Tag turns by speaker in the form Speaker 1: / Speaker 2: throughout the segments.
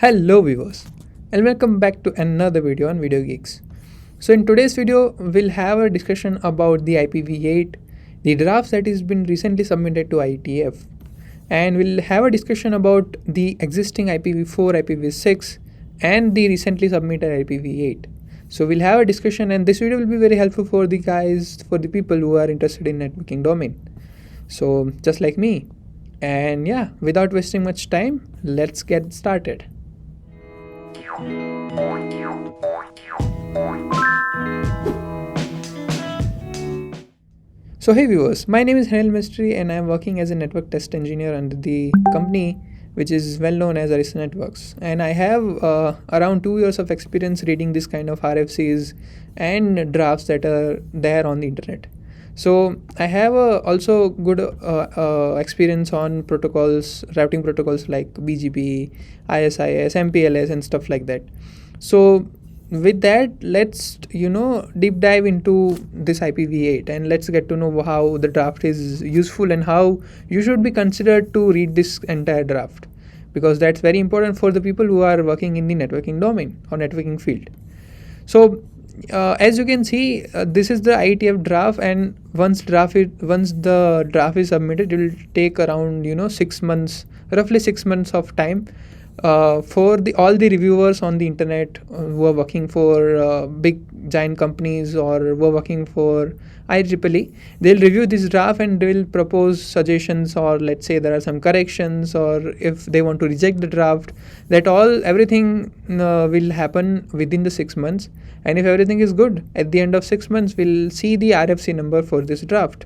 Speaker 1: Hello viewers and welcome back to another video on Video Geeks. So in today's video we'll have a discussion about the IPv8, the drafts that has been recently submitted to IETF, and we'll have a discussion about the existing IPv4, IPv6 and the recently submitted IPv8. So we'll have a discussion, and this video will be very helpful for the people who are interested in networking domain. So just like me. And yeah, without wasting much time, let's get started. So hey viewers, my name is Hanel Mystery and I am working as a network test engineer under the company which is well known as Arista Networks, and I have around 2 years of experience reading this kind of RFCs and drafts that are there on the internet. So I have also good experience on protocols, routing protocols like BGP, ISIS, MPLS and stuff like that. So with that, let's deep dive into this IPv8 and let's get to know how the draft is useful and how you should be considered to read this entire draft, because that's very important for the people who are working in the networking domain or networking field. So as you can see, this is the IETF draft, and once the draft is submitted, it will take around 6 months, roughly 6 months of time for all the reviewers on the internet who are working for big giant companies or who are working for IEEE. They'll review this draft and they will propose suggestions, or let's say there are some corrections, or if they want to reject the draft, everything will happen within the 6 months. And if everything is good, at the end of 6 months, we'll see the RFC number for this draft.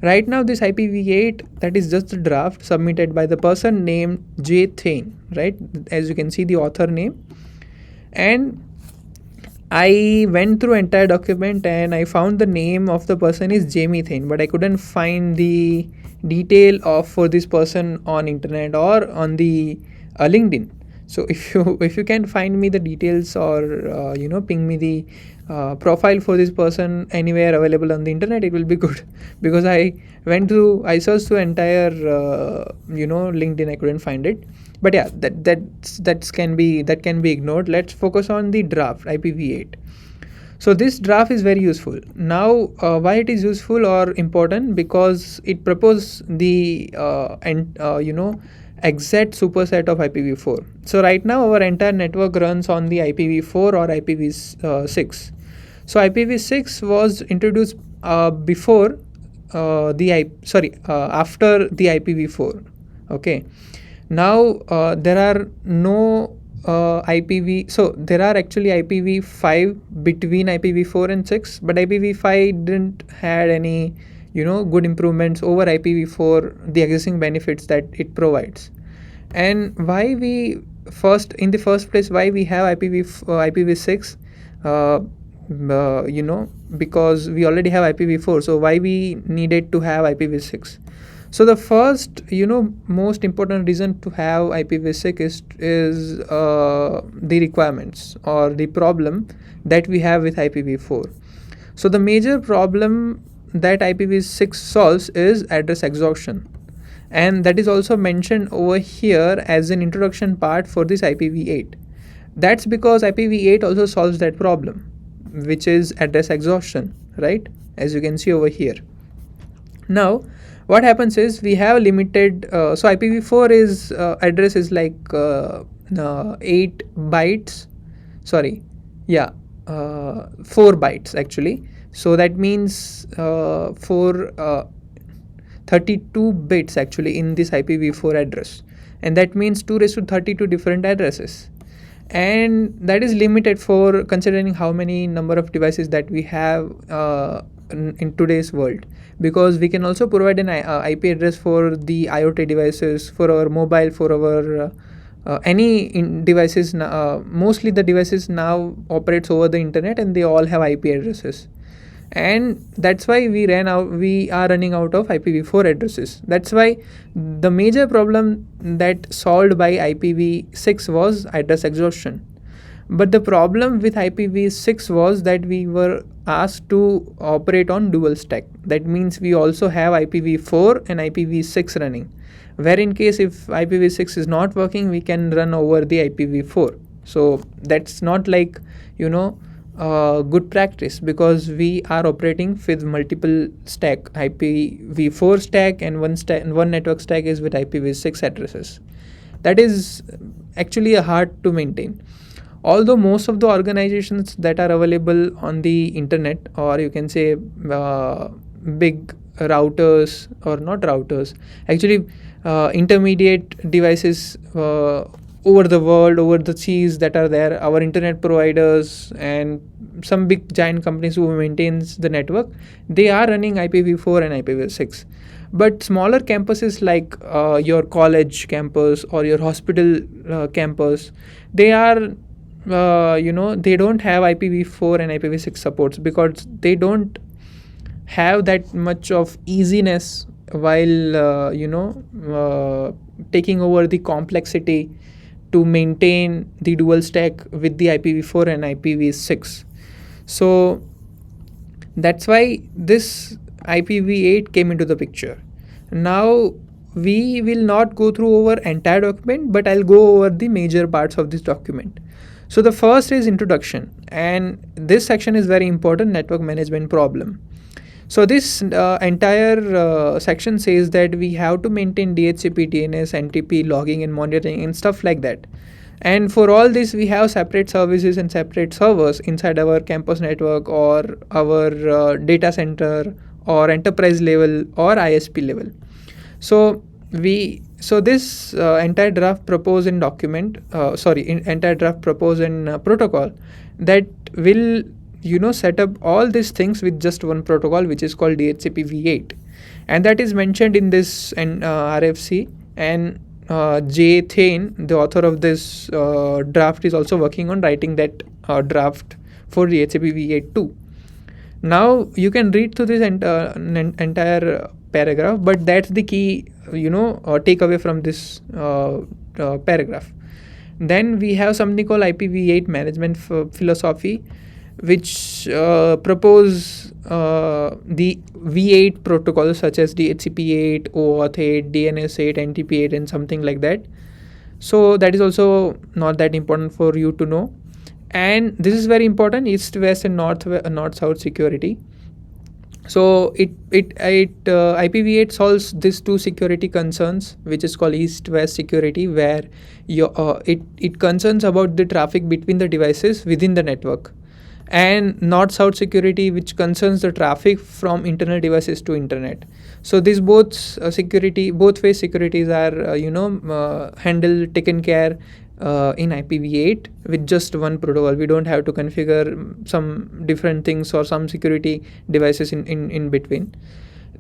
Speaker 1: Right now, this IPv8, that is just a draft submitted by the person named J. Thane, right? As you can see the author name. And I went through entire document and I found the name of the person is Jamie Thane, but I couldn't find the detail for this person on internet or on the LinkedIn. So if you can find me the details or ping me the profile for this person anywhere available on the internet, it will be good, because I searched through entire LinkedIn, I couldn't find it. But yeah, that can be ignored. Let's focus on the draft IPv8. So this draft is very useful. Now why it is useful or important? Because it proposes the exact superset of IPv4. So right now our entire network runs on the IPv4 or IPv6. So IPv6 was introduced after the IPv4. Okay. Now there are no there are actually IPv5 between IPv4 and 6, but IPv5 didn't had any good improvements over IPv4, the existing benefits that it provides. And why in the first place why we have IPv6, because we already have IPv4, so why we needed to have IPv6? So the first most important reason to have IPv6 is the requirements or the problem that we have with IPv4. So the major problem that IPv6 solves is address exhaustion, and that is also mentioned over here as an introduction part for this IPv8. That's because IPv8 also solves that problem, which is address exhaustion, right? As you can see over here. Now what happens is we have limited so IPv4 is address is like 8 bytes, 4 bytes actually. So that means 32 bits actually in this IPv4 address, and that means 2^32 different addresses, and that is limited for considering how many number of devices that we have in today's world, because we can also provide an IP address for the IoT devices, for our mobile, for our any devices. Mostly the devices now operates over the internet and they all have IP addresses, and that's why we are running out of IPv4 addresses. That's why the major problem that solved by IPv6 was address exhaustion. But the problem with IPv6 was that we were asked to operate on dual stack. That means we also have IPv4 and IPv6 running. where in case if IPv6 is not working, we can run over the IPv4. So that's not like, good practice, because we are operating with multiple stack, IPv4 stack, and one network stack is with IPv6 addresses. That is actually hard to maintain. Although most of the organizations that are available on the internet, or you can say big routers, or not routers, actually intermediate devices over the world, over the seas that are there, our internet providers and some big giant companies who maintains the network, they are running IPv4 and IPv6. But smaller campuses like your college campus or your hospital campus, they are they don't have IPv4 and IPv6 supports, because they don't have that much of easiness while taking over the complexity to maintain the dual stack with the IPv4 and IPv6. So that's why this IPv8 came into the picture. Now we will not go through our entire document, but I'll go over the major parts of this document. So the first is introduction, and this section is very important, network management problem. So this entire section says that we have to maintain DHCP, DNS, NTP, logging and monitoring and stuff like that. And for all this, we have separate services and separate servers inside our campus network, or our data center, or enterprise level, or ISP level. So this entire draft proposed in document, entire draft proposed in protocol that will set up all these things with just one protocol, which is called DHCP v8, and that is mentioned in this RFC. And Jay Thane, the author of this draft, is also working on writing that draft for DHCP v8 too. Now you can read through this entire paragraph, but that's the key takeaway from this paragraph. Then we have something called IPv8 management philosophy, which propose the V8 protocols such as DHCP8, OAuth 8, DNS 8, NTP8 and something like that. So that is also not that important for you to know. And this is very important, east west and north south security. So IPv8 solves these two security concerns, which is called east west security, where it concerns about the traffic between the devices within the network, and north south security, which concerns the traffic from internal devices to internet. So these both both way securities are taken care in IPv8 with just one protocol. We don't have to configure some different things or some security devices in between.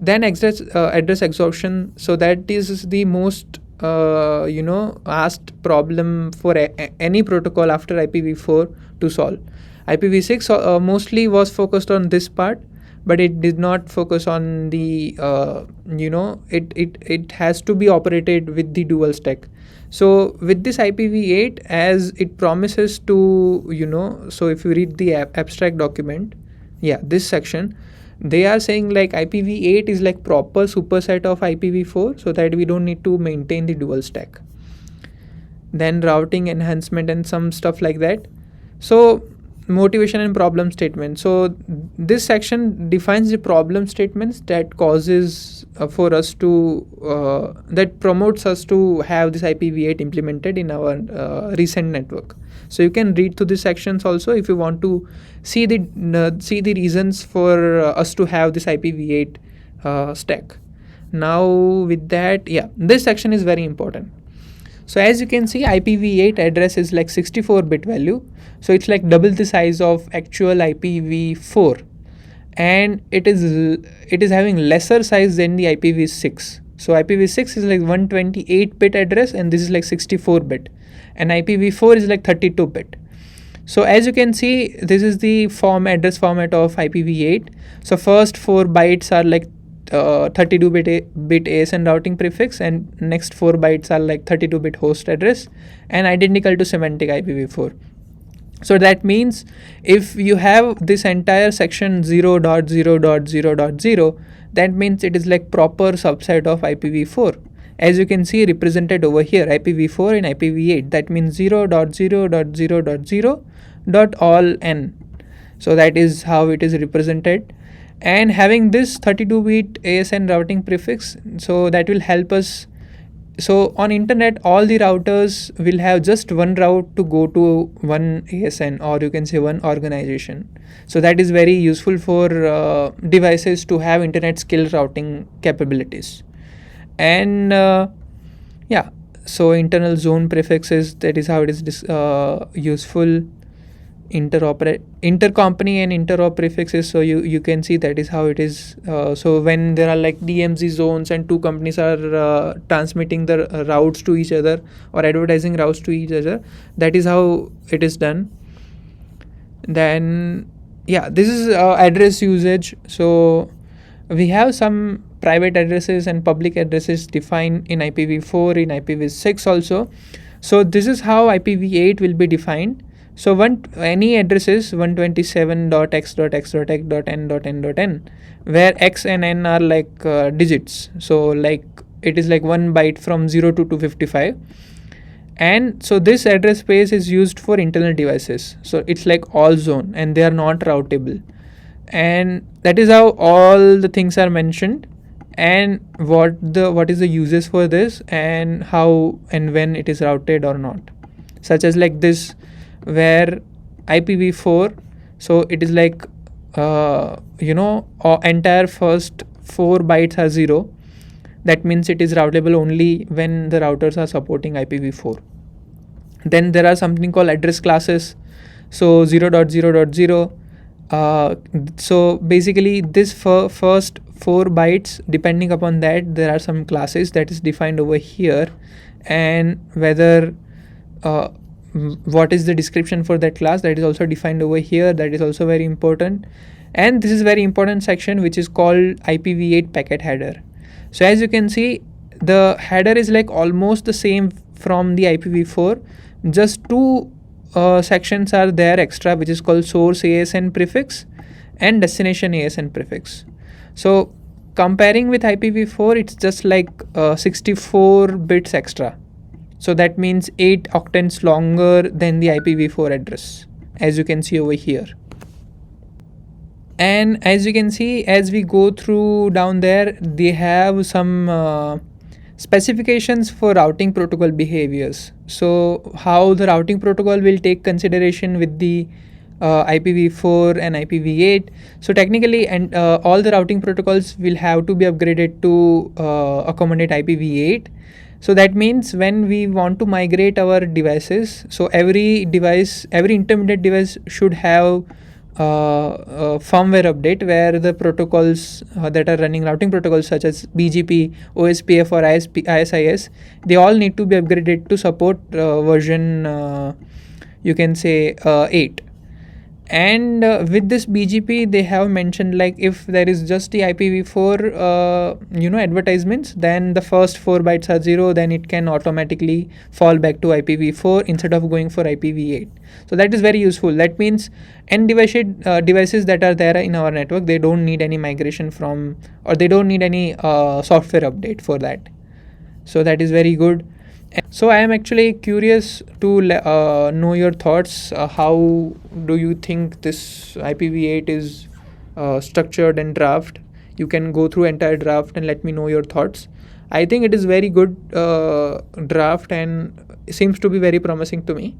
Speaker 1: Then address exhaustion. So that is the most asked problem for any protocol after IPv4 to solve. IPv6 mostly was focused on this part, but it did not focus on the it has to be operated with the dual stack. So with this IPv8, as it promises to so if you read the abstract document, this section, they are saying like IPv8 is like proper superset of IPv4, so that we don't need to maintain the dual stack. Then routing enhancement and some stuff like that. So motivation and problem statement. So this section defines the problem statements that causes for us to that promotes us to have this IPv8 implemented in our recent network. So you can read through these sections also if you want to see the reasons for us to have this IPv8 stack. Now with that, this section is very important. So as you can see, IPv8 address is like 64-bit value. So it's like double the size of actual IPv4, and it is having lesser size than the IPv6. So IPv6 is like 128-bit address, and this is like 64-bit, and IPv4 is like 32-bit. So as you can see, this is the address format of IPv8. So first 4 bytes are like 32-bit ASN routing prefix, and next 4 bytes are like 32-bit host address, and identical to semantic IPv4. So that means if you have this entire section 0.0.0.0, that means it is like proper subset of IPv4. as you can see represented over here, IPv4 and IPv8. That means 0.0.0.0.all n. So that is how it is represented. And having this 32-bit ASN routing prefix, so that will help us. So on internet, all the routers will have just one route to go to one ASN, or you can say one organization. So that is very useful for devices to have internet skill routing capabilities. And yeah, so internal zone prefixes, that is how it is useful. Intercompany and interop prefixes, so you can see that is how it is. So when there are like DMZ zones and two companies are transmitting the routes to each other or advertising routes to each other, that is how it is done. Then yeah, this is address usage. So we have some private addresses and public addresses defined in IPv4, in IPv6 also. So this is how IPv8 will be defined. So any addresses 127.x.x.x.n.n.n, where x and n are like digits. So like it is like 1 byte from 0 to 255. And so this address space is used for internal devices. So it's like all zone and they are not routable. And that is how all the things are mentioned, and what is the uses for this, and how and when it is routed or not. Such as like this, where IPv4, so it is like entire first 4 bytes are 0. That means it is routable only when the routers are supporting IPv4. Then there are something called address classes. So 0.0.0. So basically this first 4 bytes, depending upon that, there are some classes that is defined over here, and whether what is the description for that class, that is also defined over here. That is also very important. And this is very important section, which is called IPv8 packet header. So as you can see, the header is like almost the same from the IPv4. Just two sections are there extra, which is called source ASN prefix and destination ASN prefix. So comparing with IPv4, it's just like 64 bits extra. So that means 8 octets longer than the IPv4 address, as you can see over here. And as you can see, as we go through down there, they have some specifications for routing protocol behaviors. So how the routing protocol will take consideration with the IPv4 and IPv8. So technically, and all the routing protocols will have to be upgraded to accommodate IPv8. So that means when we want to migrate our devices, so every intermediate device should have firmware update, where the protocols that are running routing protocols such as BGP, OSPF or ISIS, they all need to be upgraded to support version 8. And with this BGP, they have mentioned like if there is just the IPv4 advertisements, then the first 4 bytes are 0, then it can automatically fall back to IPv4 instead of going for IPv8. So that is very useful. That means end devices that are there in our network, they don't need any migration from, or they don't need any software update for that. So that is very good. So I am actually curious to know your thoughts. How do you think this IPv8 is structured and draft? You can go through entire draft and let me know your thoughts. I think it is very good draft and seems to be very promising to me.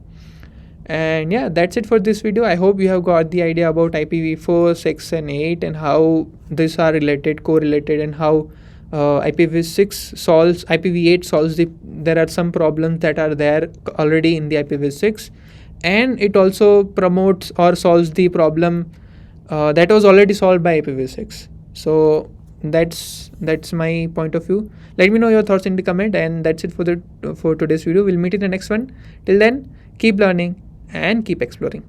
Speaker 1: And yeah, that's it for this video. I hope you have got the idea about IPv4, 6 and 8 and how these are correlated, and how IPv8 solves there are some problems that are there already in the IPv6, and it also promotes or solves the problem that was already solved by IPv6. So that's my point of view. Let me know your thoughts in the comment, and that's it for today's video. We'll meet in the next one. Till then, keep learning and keep exploring.